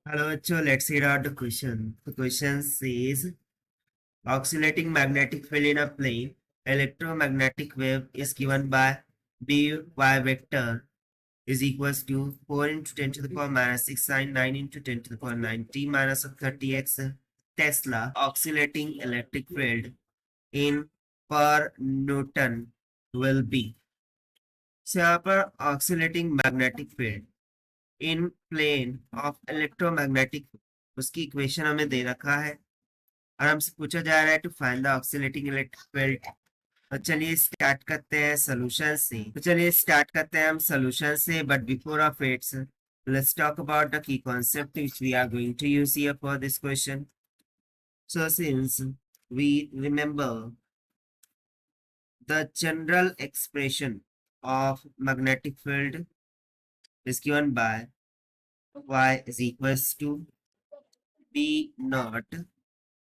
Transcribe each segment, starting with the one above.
Hello, Acho. Let's read out the question. The question says oscillating magnetic field in a plane. Electromagnetic wave is given by by vector is equals to 4 into 10 to the power minus 6 sine 9 into 10 to the power 9 t minus 30x Tesla oscillating electric field in per Newton will be. So यहाँ पर oscillating magnetic field in plane of electromagnetic उसकी equation हमें दे रखा है और हमसे पूछा जा रहा है to find the oscillating electric field. तो चलिए स्टार्ट करते हैं सोल्यूशन से but before of its let's talk about the key concept which we are going to use here for this question. So since we remember the general expression of magnetic field is given by y is equals to b naught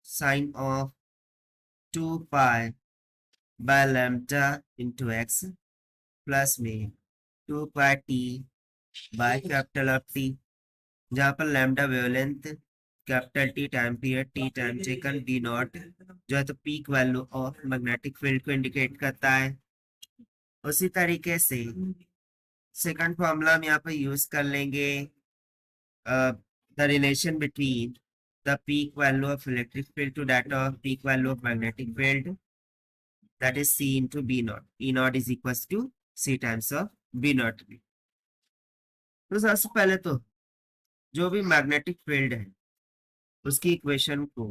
sine of 2 pi by lambda into x plus में 2 pi t by capital of t, जहाँ पर lambda wavelength capital T time period T time second B naught जो है तो peak value of magnetic field को indicate करता है। उसी तरीके से सेकंड फॉर्मूला हम यहाँ पर यूज कर लेंगे the relation between the peak value of electric field to that of peak value of magnetic field, that is C into B naught. E naught is equals to C times of B naught. तो सबसे पहले तो जो भी magnetic field है उसकी equation को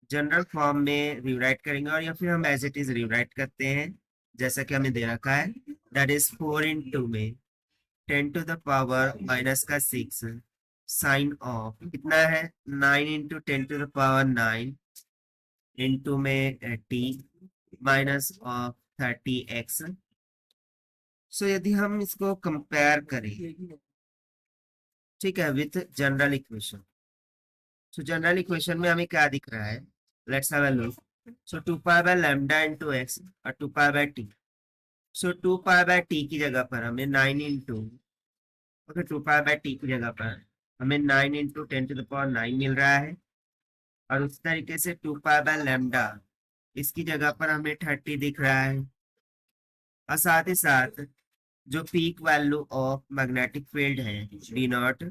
general form में रिवराइट करेंगे और या फिर हम एज इट इज रिवराइट करते हैं जैसा कि हमें दे रखा है, दैट इज 4 into में 10 to the power माइनस का 6 साइन ऑफ कितना है 9 into 10 to the power 9 into में t माइनस ऑफ 30x। सो यदि हम इसको कंपेयर करें ठीक है with general equation, so general equation में हमें क्या दिख रहा है, let's have a look. So 2 pi by lambda into x और 2 pi by t। So 2 pi by t की जगह पर हमें 9 into okay 2 pi by t की जगह पर हमें 9 into 10 to the power 9 मिल रहा है और उस तरीके से 2 पाई बाय लैम्डा इसकी जगह पर हमें 30 दिख रहा है और साथ ही साथ जो peak value of magnetic field है D naught,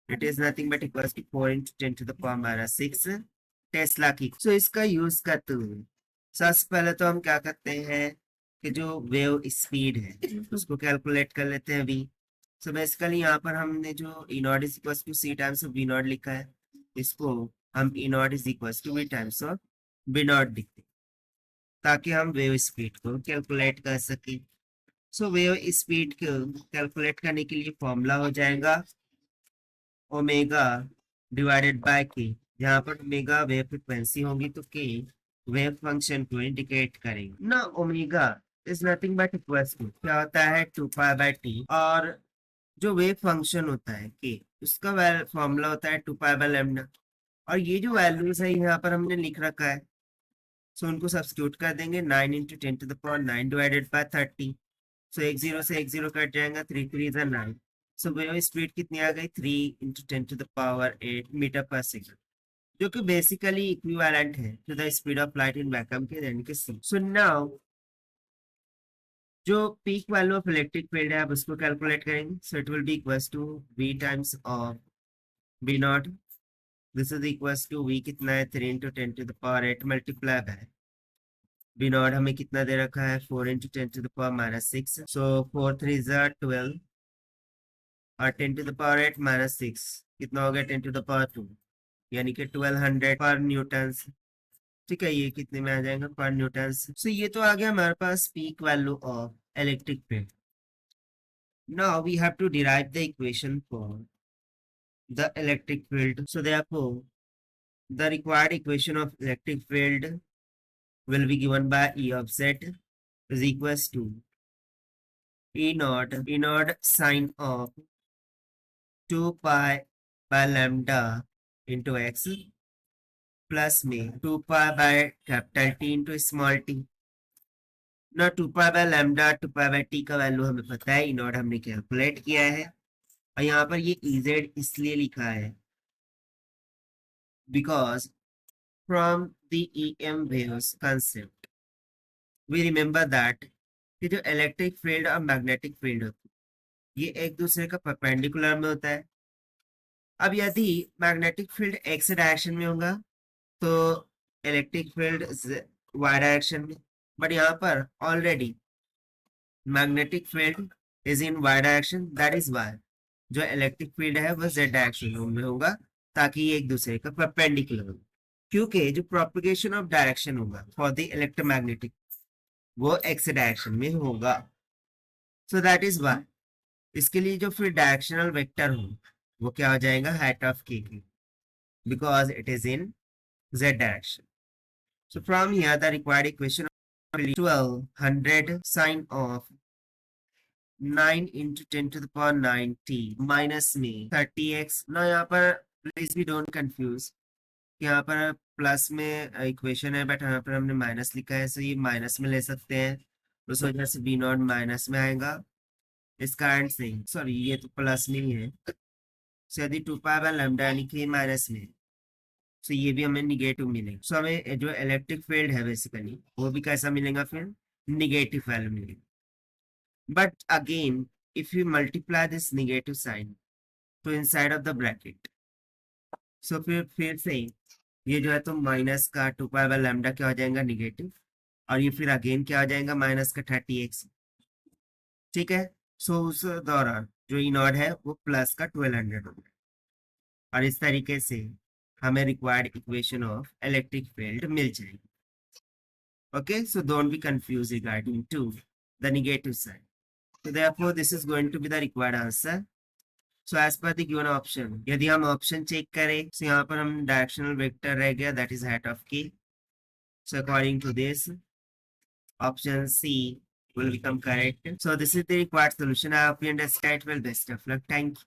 it is nothing but equals to 4 into 10 to the power minus 6 tesla की। सो इसका यूज करते हुए सबसे पहले तो हम क्या करते हैं कि जो वेव स्पीड है उसको कैलकुलेट कर लेते हैं अभी। सो बेसिकली यहाँ पर हमने जो E naught is equals to C times of V naught लिखा है, इसको हम E naught is equals to V times of V naught लिखते हैं ताकि हम वेव स्पीड को कैलकुलेट कर सकें। सो वेव स्पीड को कैलकुलेट करने के लिए फॉर्मूला हो जाएगा ओमेगा डिवाइडेड बाय के, जहाँ पर ओमेगा वेव फ्रीक्वेंसी होगी तो के वेव फंक्शन को इंडिकेट करेंगे ना। Omega is nothing but equals to क्या होता है 2 पाई बाय टी और जो वेव फंक्शन होता है के उसका फॉर्मूला होता है 2 पाई बाय लैम्डा और ये जो वैल्यूज है यहाँ पर हमने लिख रखा है सो उनको सब्स्टिट्यूट कर देंगे 9 into 10 to the power 9 divided by 30। सो एक जीरो से एक जीरो कट जाएगा 3 3 is 9। सो वेव स्पीड कितनी आ गई 3 into 10 to the power 8 metre पर सेकंड, जो कि बेसिकली इक्विवेलेंट है to the speed of light in vacuum के यानी कि सी। सो नाउ जो peak value of electric field है आप उसको कैलकुलेट करेंगे। So it will be equals to v times of v naught, this is equals to v कितना है 3 into 10 to the power 8 multiply by B naught हमें कितना दे रखा है 4 into 10 to the power minus 6। So 4 3 is 12 और 10 to the power 8 minus 6 कितना हो गया 10 to the power 2 यानी कि 1200 पर न्यूटन। ठीक है ये कितने में आ जाएगा पर न्यूटन। सो ये तो आ गया हमारे पास peak value of electric field. Now we have to derive the equation for the electric field. So therefore the required equation of electric field will be given by E of z is equals to E naught sine of 2 pi by lambda into x plus में 2 pi by capital T into small T ना। 2 pi by lambda 2 pi by T का value हमें पता है, ई not हमने calculate किया है और यहाँ पर ये इजेड इसलिए लिखा है because from the EM waves concept we remember that कि जो इलेक्ट्रिक फील्ड और मैग्नेटिक फील्ड होती है ये एक दूसरे का परपेंडिकुलर में होता है। अब यदि मैग्नेटिक फील्ड एक्स डायरेक्शन में होगा तो इलेक्ट्रिक फील्ड वाई डायरेक्शन में, बट यहाँ पर already magnetic field is in Y direction, that is why जो इलेक्ट्रिक फील्ड है वो जेड डायरेक्शन में होगा ताकि ये एक दूसरे का परपेंडिकुलर हो, क्योंकि जो प्रोपगेशन ऑफ डायरेक्शन होगा फॉर द इलेक्ट्रोमैग्नेटिक वो एक्स डायरेक्शन में होगा। सो दैट इज वाई इसके लिए जो फिर डायरेक्शनल वेक्टर हो वो क्या हो जाएगा, हाइट ऑफ के की, because it is in z direction. So from here the required equation of 1200 sine of 9 into 10 to the power 9t minus में 30x। ना यहाँ पर प्लीज भी डोंट कंफ्यूज, यहाँ पर प्लस में इक्वेशन है बट यहाँ पर हमने माइनस लिखा है, सो ये माइनस में ले सकते हैं, उस वजह से बी नॉट माइनस में आएगा। इस कारण से सॉरी ये तो प्लस में ही है, सो यदि 2 पाई बाय लैम्डा यानी कि माइनस में, सो ये भी हमें निगेटिव मिलेगा। सो हमें जो इलेक्ट्रिक फील्ड है बेसिकली वो भी कैसा मिलेगा, फिर निगेटिव वैल्यू मिलेगा। But again if you multiply this negative sign to inside of the bracket, so फिर से ये जो है तो माइनस का 2 पाई बाय लैम्डा क्या हो जाएगा, निगेटिव, और ये फिर अगेन क्या हो जाएगा, माइनस का 30x। ठीक है, सो उस दौरान जो ई नॉट है वो प्लस का 1200 होगा, और इस तरीके से हमें required equation of electric field मिल जाएगी। Okay, so don't be confused regarding to the negative side. So therefore, this is going to be the required answer. So as per the given option, यदि हम option check करें, so यहाँ पर हम directional vector रह गया, that is height of k. So according to this, option C will become correct. So this is the required solution. I hope you understand well. Best of luck. Thank you.